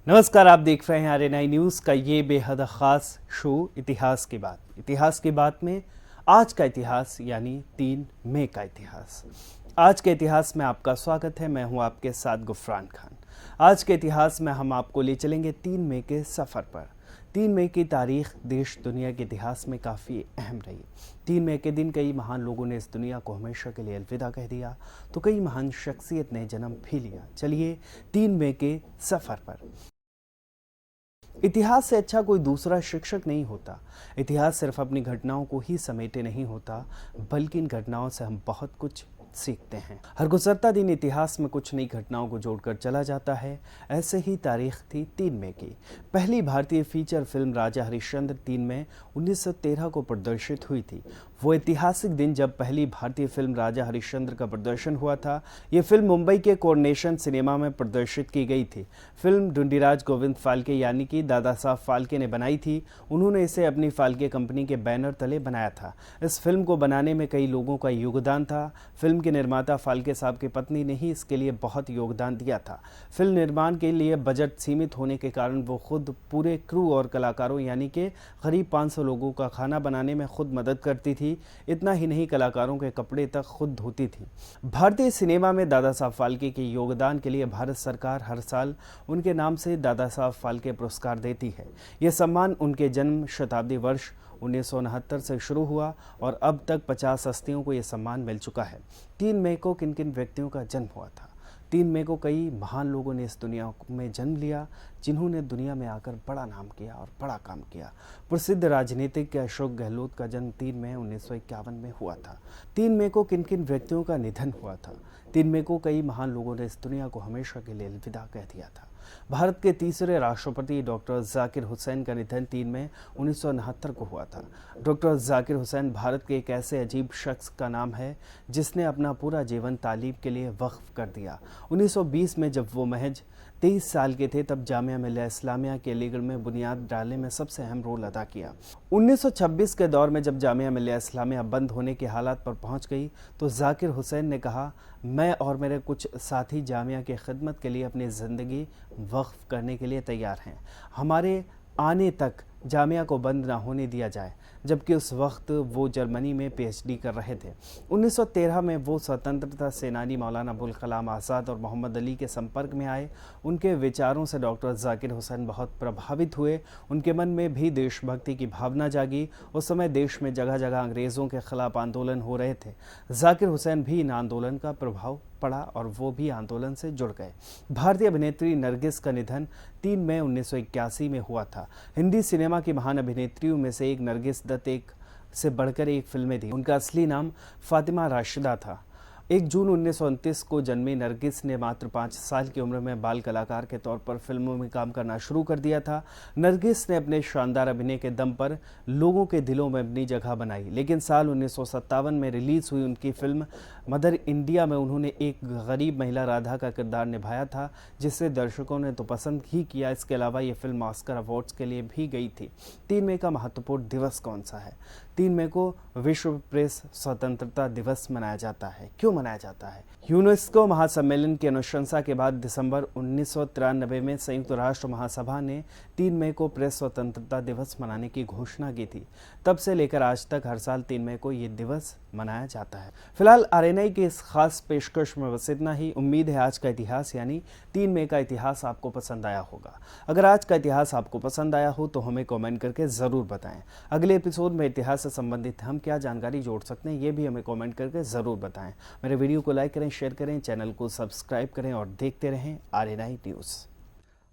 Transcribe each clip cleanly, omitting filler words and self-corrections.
नमस्कार, आप देख रहे हैं आरएनआई न्यूज़ का ये बेहद ख़ास शो इतिहास की बात। इतिहास की बात में आज का इतिहास यानी 3 मई का इतिहास। आज के इतिहास में आपका स्वागत है। मैं हूं आपके साथ गुफरान खान। आज के इतिहास में हम आपको ले चलेंगे 3 मई के सफ़र पर। 3 मई की तारीख देश दुनिया के इतिहास में काफ़ी अहम रही। 3 मई के दिन कई महान लोगों ने इस दुनिया को हमेशा के लिए अलविदा कह दिया, तो कई महान शख्सियत ने जन्म भी लिया। चलिए 3 मई के सफ़र पर। इतिहास से अच्छा कोई दूसरा शिक्षक नहीं होता। इतिहास सिर्फ अपनी घटनाओं को ही समेटे नहीं होता, बल्कि इन घटनाओं से हम बहुत कुछ सीखते हैं। हर गुजरता दिन इतिहास में कुछ नई घटनाओं को जोड़कर चला जाता है। ऐसे ही तारीख थी 3 मई की। पहली भारतीय फीचर फिल्म राजा हरिश्चंद्र 3 मई 1913 को प्रदर्शित हुई थी। वो ऐतिहासिक दिन जब पहली भारतीय फिल्म राजा हरिश्चंद्र का प्रदर्शन हुआ था। ये फिल्म मुंबई के कोरोनेशन सिनेमा में प्रदर्शित की गई थी। फिल्म ढूंढीराज गोविंद फाल्के यानी कि दादा साहब फाल्के ने बनाई थी। उन्होंने इसे अपनी फाल्के कंपनी के बैनर तले बनाया था। इस फिल्म को बनाने में कई लोगों का योगदान था। फिल्म के निर्माता फाल्के साहब की पत्नी ने ही इसके लिए बहुत योगदान दिया था। फिल्म निर्माण के लिए बजट सीमित होने के कारण वो खुद पूरे क्रू और कलाकारों यानी कि करीब 500 लोगों का खाना बनाने में खुद मदद करती थी। इतना ही नहीं, कलाकारों के कपड़े तक खुद धोती थी। भारतीय सिनेमा में दादा साहब फाल्के के योगदान के लिए भारत सरकार हर साल उनके नाम से दादा साहब फाल्के पुरस्कार देती है। यह सम्मान उनके जन्म शताब्दी वर्ष 1969 से शुरू हुआ और अब तक 50 हस्तियों को यह सम्मान मिल चुका है। 3 मई को किन किन व्यक्तियों का जन्म हुआ था? 3 मई को कई महान लोगों ने इस दुनिया में जन्म लिया, जिन्होंने दुनिया में आकर बड़ा नाम किया और बड़ा काम किया। प्रसिद्ध राजनीतिक अशोक गहलोत का जन्म 3 मई 1951 में हुआ था। 3 मई को किन किन व्यक्तियों का निधन हुआ था? 3 मई को कई महान लोगों ने इस दुनिया को हमेशा के लिए अलविदा कह दिया था। भारत के तीसरे राष्ट्रपति डॉक्टर जाकिर हुसैन का निधन 3 मई 1969 को हुआ था। डॉक्टर जाकिर हुसैन भारत के एक ऐसे अजीब शख्स का नाम है जिसने अपना पूरा जीवन तालीम के लिए वक्फ कर दिया। 1920 में जब वो महज 23 साल के थे, तब जामिया मिल्लिया इस्लामिया के अलीगढ़ में बुनियाद डालने में सबसे अहम रोल अदा किया। 1926 के दौर में जब जामिया मिल्लिया इस्लामिया बंद होने के हालात पर पहुंच गई, तो जाकिर हुसैन ने कहा, मैं और मेरे कुछ साथी जामिया की खिदमत के लिए अपनी ज़िंदगी वक्फ करने के लिए तैयार हैं। हमारे आने तक जामिया को बंद ना होने दिया जाए। जबकि उस वक्त वो जर्मनी में पीएचडी कर रहे थे। 1913 में वो स्वतंत्रता सेनानी मौलाना अबुल कलाम आज़ाद और मोहम्मद अली के संपर्क में आए। उनके विचारों से डॉक्टर जाकिर हुसैन बहुत प्रभावित हुए। उनके मन में भी देशभक्ति की भावना जागी। उस समय देश में जगह जगह अंग्रेज़ों के खिलाफ आंदोलन हो रहे थे। जाकिर हुसैन भी इन आंदोलन का प्रभाव पड़ा और वो भी आंदोलन से जुड़ गए। भारतीय अभिनेत्री नरगिस का निधन 3 मई 1981 में हुआ था। हिंदी सिनेमा की महान अभिनेत्रियों में से एक नरगिस दत्त एक से बढ़कर एक फिल्में थी। उनका असली नाम फातिमा राशिदा था। 1 जून 1929 को जन्मी नरगिस ने मात्र 5 साल की उम्र में बाल कलाकार के तौर पर फिल्मों में काम करना शुरू कर दिया था। नरगिस ने अपने शानदार अभिनय के दम पर लोगों के दिलों में अपनी जगह बनाई, लेकिन साल 1957 में रिलीज हुई उनकी फिल्म मदर इंडिया में उन्होंने एक गरीब महिला राधा का किरदार निभाया था, जिसे दर्शकों ने तो पसंद ही किया। इसके अलावा ये फिल्म ऑस्कर अवार्ड्स के लिए भी गई थी। 3 मई का महत्वपूर्ण दिवस कौन सा है? 3 मई को विश्व प्रेस स्वतंत्रता दिवस मनाया जाता है। क्यों मनाया जाता है? यूनेस्को महासम्मेलन की अनुशंसा के बाद दिसंबर 1993 में संयुक्त राष्ट्र महासभा ने 3 मई को प्रेस स्वतंत्रता दिवस मनाने की घोषणा की थी। तब से लेकर आज तक हर साल 3 मई को ये दिवस मनाया जाता है। फिलहाल आरएनआई की इस खास पेशकश में बस इतना ही। उम्मीद है आज का इतिहास यानी 3 मई का इतिहास आपको पसंद आया होगा। अगर आज का इतिहास आपको पसंद आया हो तो हमें कमेंट करके ज़रूर बताएं। अगले एपिसोड में इतिहास से संबंधित हम क्या जानकारी जोड़ सकते हैं, ये भी हमें कमेंट करके ज़रूर बताएं। मेरे वीडियो को लाइक करें, शेयर करें, चैनल को सब्सक्राइब करें और देखते रहें आरएनआई न्यूज़।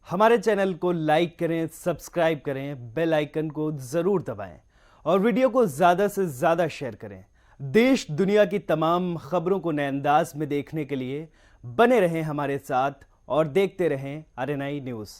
हमारे चैनल को लाइक करें, सब्सक्राइब करें, बेल आइकन को ज़रूर दबाएं और वीडियो को ज़्यादा से ज़्यादा शेयर करें। देश दुनिया की तमाम खबरों को नए अंदाज में देखने के लिए बने रहें हमारे साथ और देखते रहें आरएनआई न्यूज़।